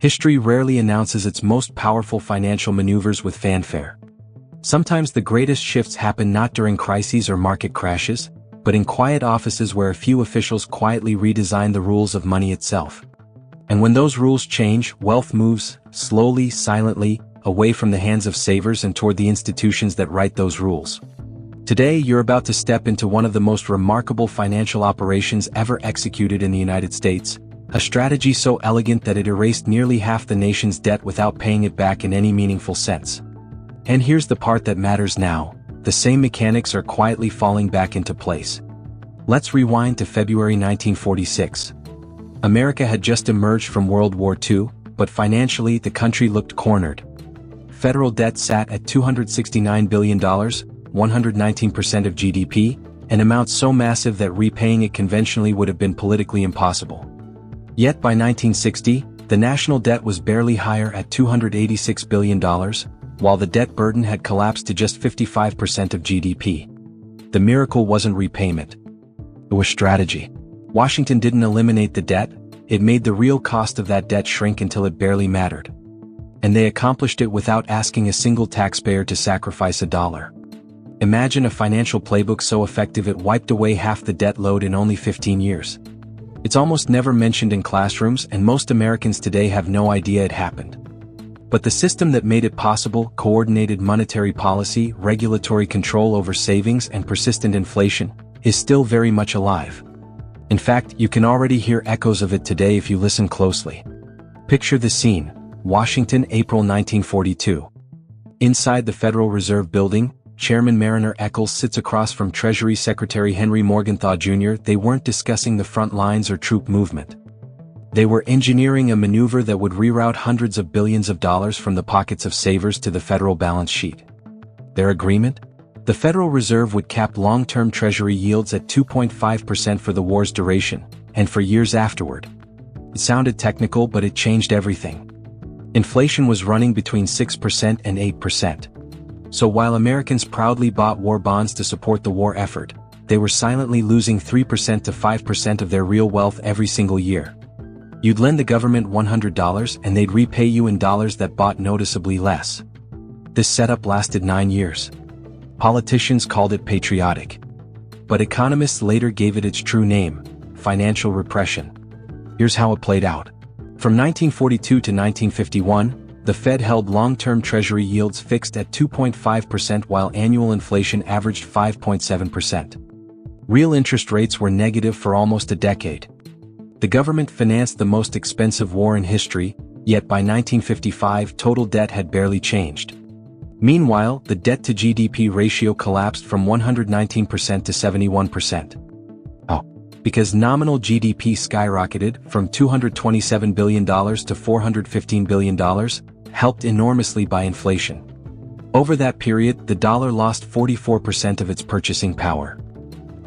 History rarely announces its most powerful financial maneuvers with fanfare. Sometimes the greatest shifts happen not during crises or market crashes, but in quiet offices where a few officials quietly redesign the rules of money itself. And when those rules change, wealth moves, slowly, silently, away from the hands of savers and toward the institutions that write those rules. Today you're about to step into one of the most remarkable financial operations ever executed in the United States, a strategy so elegant that it erased nearly half the nation's debt without paying it back in any meaningful sense. And here's the part that matters now: the same mechanics are quietly falling back into place. Let's rewind to February 1946. America had just emerged from World War II, but financially the country looked cornered. Federal debt sat at $269 billion, 119% of GDP, an amount so massive that repaying it conventionally would have been politically impossible. Yet by 1960, the national debt was barely higher at $286 billion, while the debt burden had collapsed to just 55% of GDP. The miracle wasn't repayment. It was strategy. Washington didn't eliminate the debt, it made the real cost of that debt shrink until it barely mattered. And they accomplished it without asking a single taxpayer to sacrifice a dollar. Imagine a financial playbook so effective it wiped away half the debt load in only 15 years. It's almost never mentioned in classrooms, and most Americans today have no idea it happened. But the system that made it possible, coordinated monetary policy, regulatory control over savings, and persistent inflation, is still very much alive. In fact, you can already hear echoes of it today if you listen closely. Picture the scene: Washington, April 1942. Inside the Federal Reserve Building, Chairman Mariner Eccles sits across from Treasury Secretary Henry Morgenthau Jr. They weren't discussing the front lines or troop movement. They were engineering a maneuver that would reroute hundreds of billions of dollars from the pockets of savers to the federal balance sheet. Their agreement? The Federal Reserve would cap long-term Treasury yields at 2.5% for the war's duration, and for years afterward. It sounded technical, but it changed everything. Inflation was running between 6% and 8%. So while Americans proudly bought war bonds to support the war effort, they were silently losing 3% to 5% of their real wealth every single year. You'd lend the government $100 and they'd repay you in dollars that bought noticeably less. This setup lasted 9 years. Politicians called it patriotic. But economists later gave it its true name: financial repression. Here's how it played out. From 1942 to 1951, the Fed held long-term Treasury yields fixed at 2.5% while annual inflation averaged 5.7%. Real interest rates were negative for almost a decade. The government financed the most expensive war in history, yet by 1955 total debt had barely changed. Meanwhile, the debt-to-GDP ratio collapsed from 119% to 71%. Because nominal GDP skyrocketed from $227 billion to $415 billion, helped enormously by inflation. Over that period, the dollar lost 44% of its purchasing power.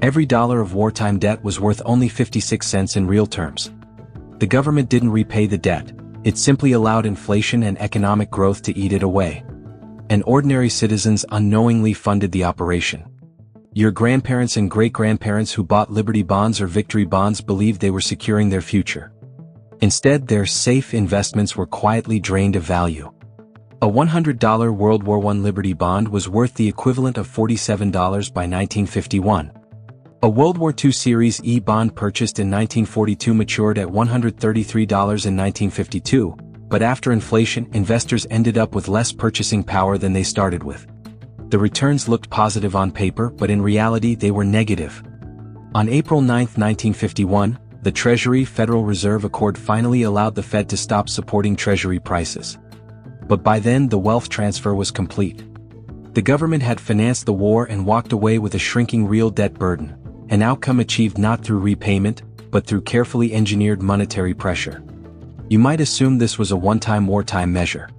Every dollar of wartime debt was worth only 56 cents in real terms. The government didn't repay the debt, it simply allowed inflation and economic growth to eat it away. And ordinary citizens unknowingly funded the operation. Your grandparents and great-grandparents who bought Liberty bonds or Victory bonds believed they were securing their future. Instead, their safe investments were quietly drained of value. A $100 World War I Liberty bond was worth the equivalent of $47 by 1951. A World War II Series E bond purchased in 1942 matured at $133 in 1952, but after inflation, investors ended up with less purchasing power than they started with. The returns looked positive on paper, but in reality they were negative. On April 9, 1951, the Treasury-Federal Reserve Accord finally allowed the Fed to stop supporting Treasury prices. But by then the wealth transfer was complete. The government had financed the war and walked away with a shrinking real debt burden, an outcome achieved not through repayment, but through carefully engineered monetary pressure. You might assume this was a one-time wartime measure.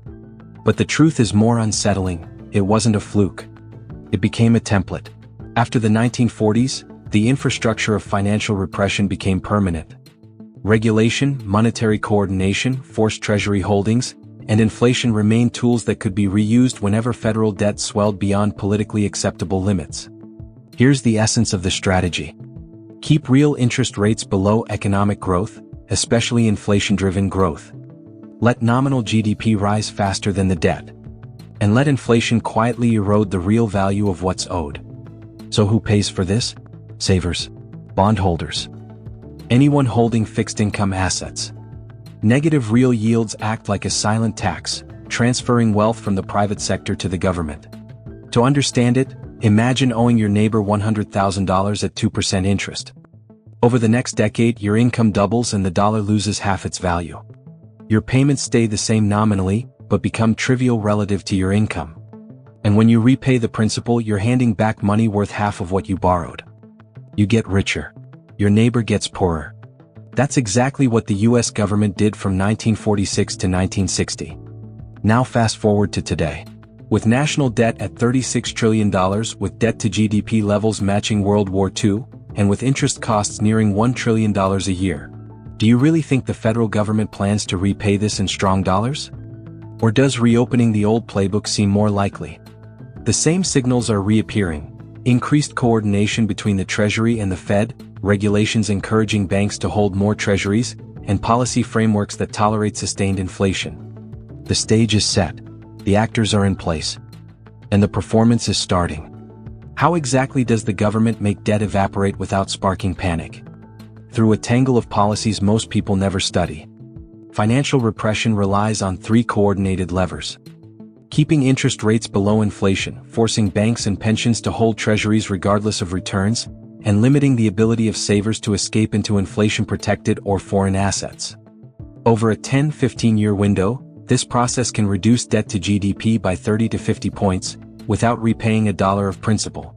But the truth is more unsettling. It wasn't a fluke. It became a template. After the 1940s, the infrastructure of financial repression became permanent. Regulation, monetary coordination, forced Treasury holdings, and inflation remained tools that could be reused whenever federal debt swelled beyond politically acceptable limits. Here's the essence of the strategy. Keep real interest rates below economic growth, especially inflation-driven growth. Let nominal GDP rise faster than the debt. And let inflation quietly erode the real value of what's owed. So who pays for this? Savers. Bondholders. Anyone holding fixed income assets. Negative real yields act like a silent tax, transferring wealth from the private sector to the government. To understand it, imagine owing your neighbor $100,000 at 2% interest. Over the next decade, your income doubles and the dollar loses half its value. Your payments stay the same nominally, but become trivial relative to your income. And when you repay the principal, you're handing back money worth half of what you borrowed. You get richer. Your neighbor gets poorer. That's exactly what the US government did from 1946 to 1960. Now fast forward to today. With national debt at $36 trillion, with debt to GDP levels matching World War II, and with interest costs nearing $1 trillion a year. Do you really think the federal government plans to repay this in strong dollars? Or does reopening the old playbook seem more likely? The same signals are reappearing. Increased coordination between the Treasury and the Fed, regulations encouraging banks to hold more treasuries, and policy frameworks that tolerate sustained inflation. The stage is set. The actors are in place. And the performance is starting. How exactly does the government make debt evaporate without sparking panic? Through a tangle of policies most people never study. Financial repression relies on three coordinated levers. Keeping interest rates below inflation, forcing banks and pensions to hold treasuries regardless of returns, and limiting the ability of savers to escape into inflation-protected or foreign assets. Over a 10-15-year window, this process can reduce debt to GDP by 30 to 50 points, without repaying a dollar of principal.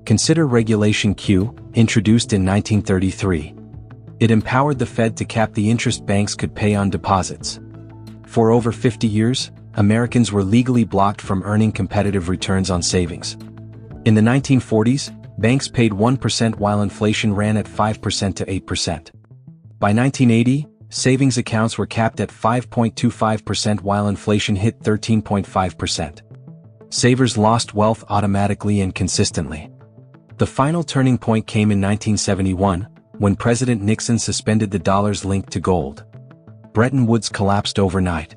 Consider Regulation Q, introduced in 1933. It empowered the Fed to cap the interest banks could pay on deposits. For over 50 years, Americans were legally blocked from earning competitive returns on savings. In the 1940s, banks paid 1% while inflation ran at 5% to 8%. By 1980, savings accounts were capped at 5.25% while inflation hit 13.5%. Savers lost wealth automatically and consistently. The final turning point came in 1971, when President Nixon suspended the dollar's link to gold. Bretton Woods collapsed overnight.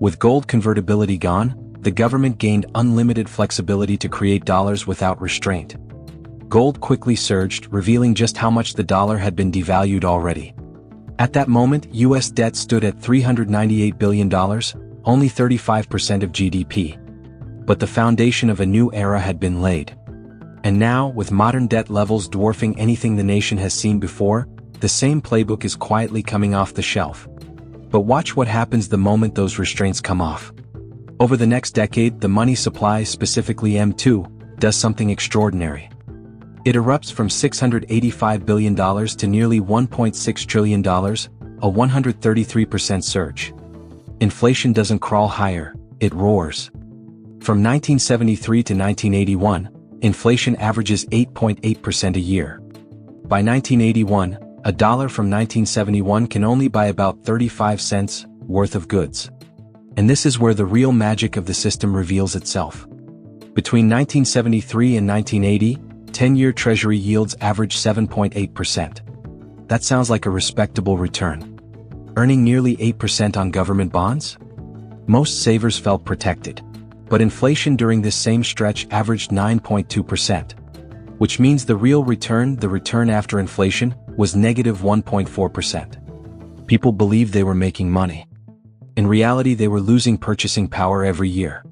With gold convertibility gone, the government gained unlimited flexibility to create dollars without restraint. Gold quickly surged, revealing just how much the dollar had been devalued already. At that moment, U.S. debt stood at $398 billion, only 35% of GDP. But the foundation of a new era had been laid. And now, with modern debt levels dwarfing anything the nation has seen before, the same playbook is quietly coming off the shelf. But watch what happens the moment those restraints come off. Over the next decade, the money supply, specifically M2, does something extraordinary. It erupts from $685 billion to nearly $1.6 trillion, a 133% surge. Inflation doesn't crawl higher, it roars. From 1973 to 1981, inflation averages 8.8% a year. By 1981, a dollar from 1971 can only buy about 35 cents worth of goods. And this is where the real magic of the system reveals itself. Between 1973 and 1980, 10-year Treasury yields averaged 7.8%. That sounds like a respectable return. Earning nearly 8% on government bonds? Most savers felt protected. But inflation during this same stretch averaged 9.2%. Which means the real return, the return after inflation, was negative 1.4%. People believed they were making money. In reality, they were losing purchasing power every year.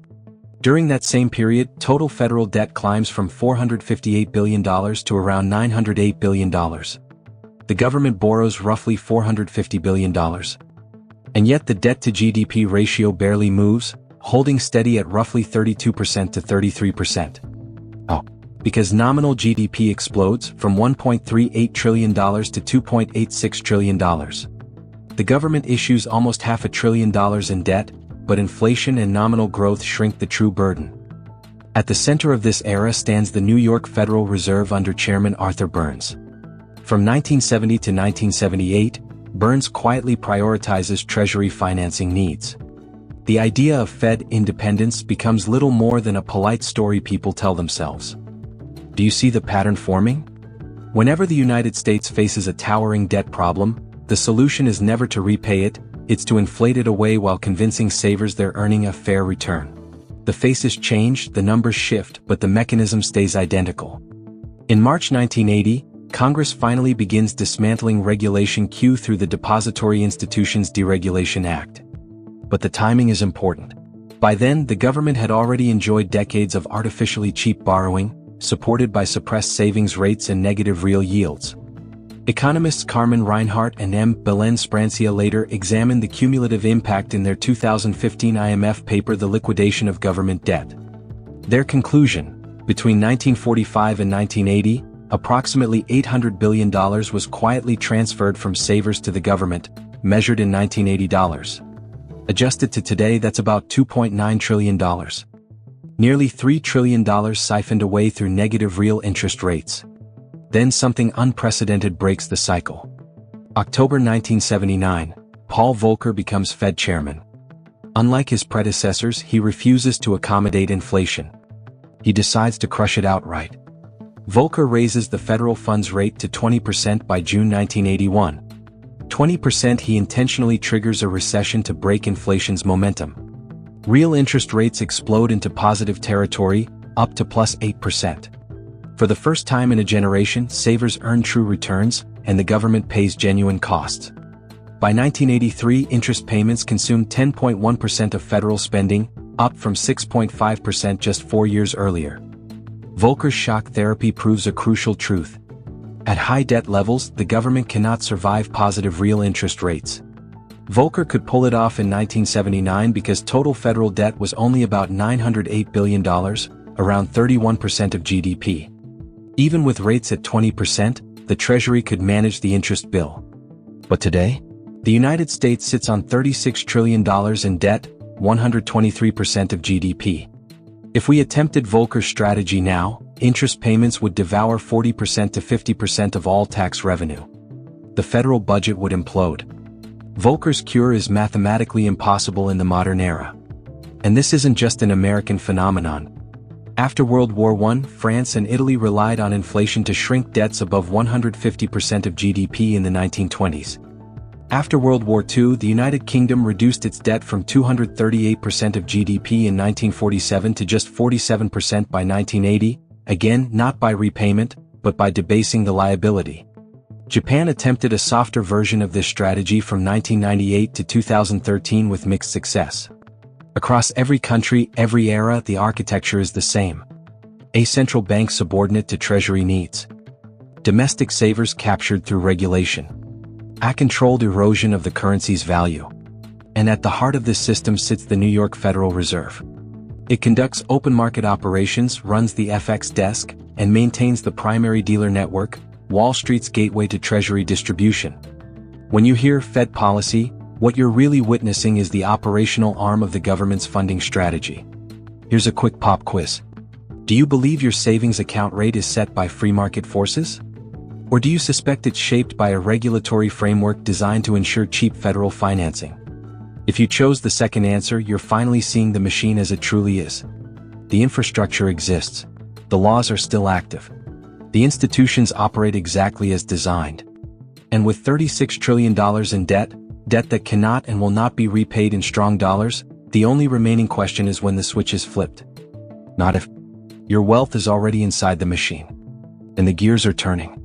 During that same period, total federal debt climbs from $458 billion to around $908 billion. The government borrows roughly $450 billion. And yet the debt-to-GDP ratio barely moves, holding steady at roughly 32% to 33%. Oh. Because nominal GDP explodes from $1.38 trillion to $2.86 trillion. The government issues almost $500 billion in debt, but inflation and nominal growth shrink the true burden. At the center of this era stands the New York Federal Reserve under Chairman Arthur Burns. From 1970 to 1978, Burns quietly prioritizes Treasury financing needs. The idea of Fed independence becomes little more than a polite story people tell themselves. Do you see the pattern forming? Whenever the United States faces a towering debt problem, the solution is never to repay it, It's to inflate it away while convincing savers they're earning a fair return. The faces change, the numbers shift, but the mechanism stays identical. In March 1980, Congress finally begins dismantling Regulation Q through the Depository Institutions Deregulation Act. But the timing is important. By then, the government had already enjoyed decades of artificially cheap borrowing, supported by suppressed savings rates and negative real yields. Economists Carmen Reinhart and M. Belen Sprancia later examined the cumulative impact in their 2015 IMF paper The Liquidation of Government Debt. Their conclusion: between 1945 and 1980, approximately $800 billion was quietly transferred from savers to the government, measured in 1980 dollars. Adjusted to today, that's about $2.9 trillion. Nearly $3 trillion siphoned away through negative real interest rates. Then something unprecedented breaks the cycle. October 1979, Paul Volcker becomes Fed chairman. Unlike his predecessors, he refuses to accommodate inflation. He decides to crush it outright. Volcker raises the federal funds rate to 20% by June 1981. 20%. He intentionally triggers a recession to break inflation's momentum. Real interest rates explode into positive territory, up to plus 8%. For the first time in a generation, savers earn true returns, and the government pays genuine costs. By 1983, interest payments consume 10.1% of federal spending, up from 6.5% just 4 years earlier. Volcker's shock therapy proves a crucial truth. At high debt levels, the government cannot survive positive real interest rates. Volcker could pull it off in 1979 because total federal debt was only about $908 billion, around 31% of GDP. Even with rates at 20%, the Treasury could manage the interest bill. But today, the United States sits on $36 trillion in debt, 123% of GDP. If we attempted Volcker's strategy now, interest payments would devour 40% to 50% of all tax revenue. The federal budget would implode. Volcker's cure is mathematically impossible in the modern era. And this isn't just an American phenomenon. After World War I, France and Italy relied on inflation to shrink debts above 150% of GDP in the 1920s. After World War II, the United Kingdom reduced its debt from 238% of GDP in 1947 to just 47% by 1980, again not by repayment, but by debasing the liability. Japan attempted a softer version of this strategy from 1998 to 2013 with mixed success. Across every country, every era, the architecture is the same. A central bank subordinate to Treasury needs. Domestic savers captured through regulation. A controlled erosion of the currency's value. And at the heart of this system sits the New York Federal Reserve. It conducts open market operations, runs the FX desk, and maintains the primary dealer network, Wall Street's gateway to Treasury distribution. When you hear Fed policy, what you're really witnessing is the operational arm of the government's funding strategy. Here's a quick pop quiz. Do you believe your savings account rate is set by free market forces? Or do you suspect it's shaped by a regulatory framework designed to ensure cheap federal financing? If you chose the second answer, you're finally seeing the machine as it truly is. The infrastructure exists. The laws are still active. The institutions operate exactly as designed. And with $36 trillion in debt that cannot and will not be repaid in strong dollars, the only remaining question is when the switch is flipped. Not if. Your wealth is already inside the machine. And the gears are turning.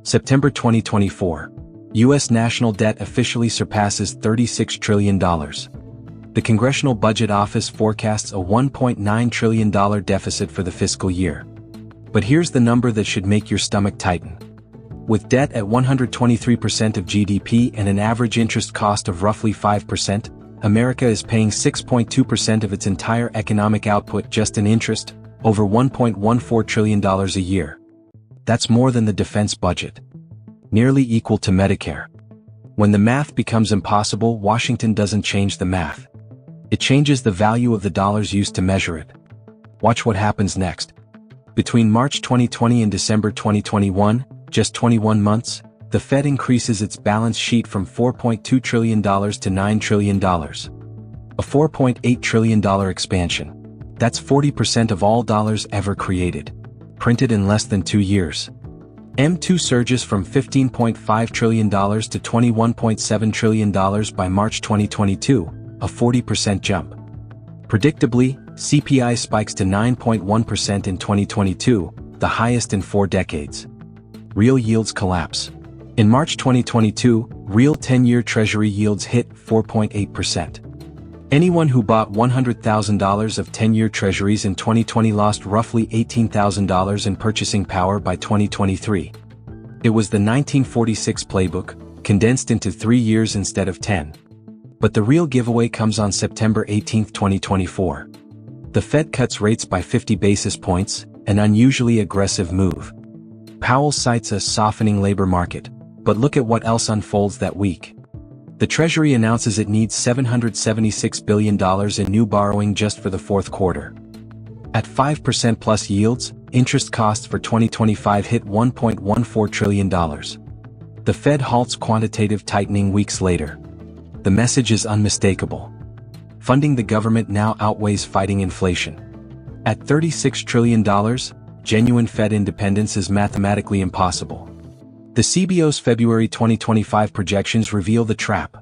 September 2024, U.S. national debt officially surpasses $36 trillion. The Congressional Budget Office forecasts a $1.9 trillion deficit for the fiscal year. But here's the number that should make your stomach tighten. With debt at 123% of GDP and an average interest cost of roughly 5%, America is paying 6.2% of its entire economic output just in interest, over $1.14 trillion a year. That's more than the defense budget. Nearly equal to Medicare. When the math becomes impossible, Washington doesn't change the math. It changes the value of the dollars used to measure it. Watch what happens next. Between March 2020 and December 2021, just 21 months, the Fed increases its balance sheet from $4.2 trillion to $9 trillion. A $4.8 trillion expansion. That's 40% of all dollars ever created. Printed in less than 2 years. M2 surges from $15.5 trillion to $21.7 trillion by March 2022, a 40% jump. Predictably, CPI spikes to 9.1% in 2022, the highest in 4 decades. Real yields collapse. In March 2022, real 10-year Treasury yields hit 4.8%. Anyone who bought $100,000 of 10-year Treasuries in 2020 lost roughly $18,000 in purchasing power by 2023. It was the 1946 playbook, condensed into 3 years instead of 10. But the real giveaway comes on September 18, 2024. The Fed cuts rates by 50 basis points, an unusually aggressive move. Powell cites a softening labor market, but look at what else unfolds that week. The Treasury announces it needs $776 billion in new borrowing just for the fourth quarter. At 5% plus yields, interest costs for 2025 hit $1.14 trillion. The Fed halts quantitative tightening weeks later. The message is unmistakable. Funding the government now outweighs fighting inflation. At $36 trillion, genuine Fed independence is mathematically impossible. The CBO's February 2025 projections reveal the trap.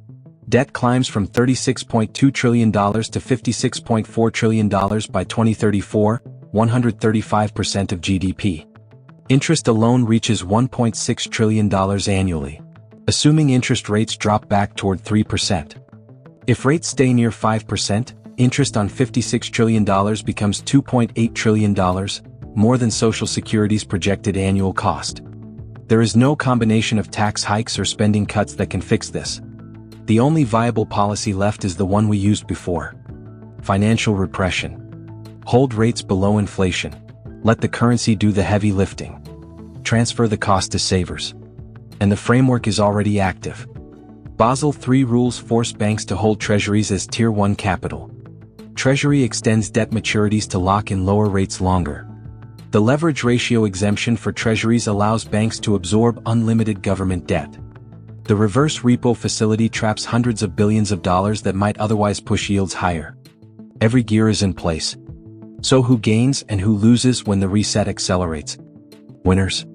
Debt climbs from $36.2 trillion to $56.4 trillion by 2034, 135% of GDP. Interest alone reaches $1.6 trillion annually, assuming interest rates drop back toward 3%. If rates stay near 5%, interest on $56 trillion becomes $2.8 trillion, more than Social Security's projected annual cost. There is no combination of tax hikes or spending cuts that can fix this. The only viable policy left is the one we used before. Financial repression. Hold rates below inflation. Let the currency do the heavy lifting. Transfer the cost to savers. And the framework is already active. Basel III rules force banks to hold treasuries as Tier 1 capital. Treasury extends debt maturities to lock in lower rates longer. The leverage ratio exemption for treasuries allows banks to absorb unlimited government debt. The reverse repo facility traps hundreds of billions of dollars that might otherwise push yields higher. Every gear is in place. So who gains and who loses when the reset accelerates? Winners.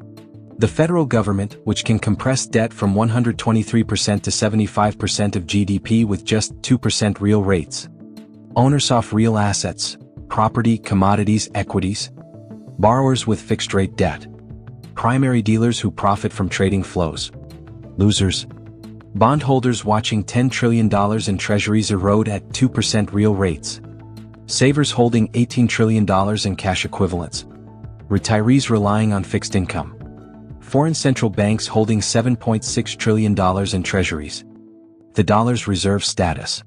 The federal government, which can compress debt from 123% to 75% of GDP with just 2% real rates. Owners off real assets, property, commodities, equities. Borrowers with fixed-rate debt. Primary dealers who profit from trading flows. Losers. Bondholders watching $10 trillion in treasuries erode at 2% real rates. Savers holding $18 trillion in cash equivalents. Retirees relying on fixed income. Foreign central banks holding $7.6 trillion in treasuries. The dollar's reserve status.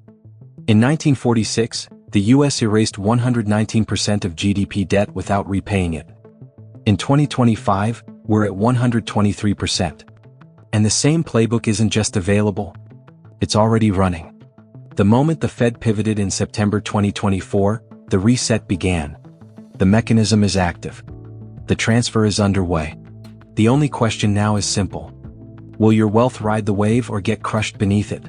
In 1946, the U.S. erased 119% of GDP debt without repaying it. In 2025, we're at 123%. And the same playbook isn't just available, it's already running. The moment the Fed pivoted in September 2024, the reset began. The mechanism is active. The transfer is underway. The only question now is simple. Will your wealth ride the wave or get crushed beneath it?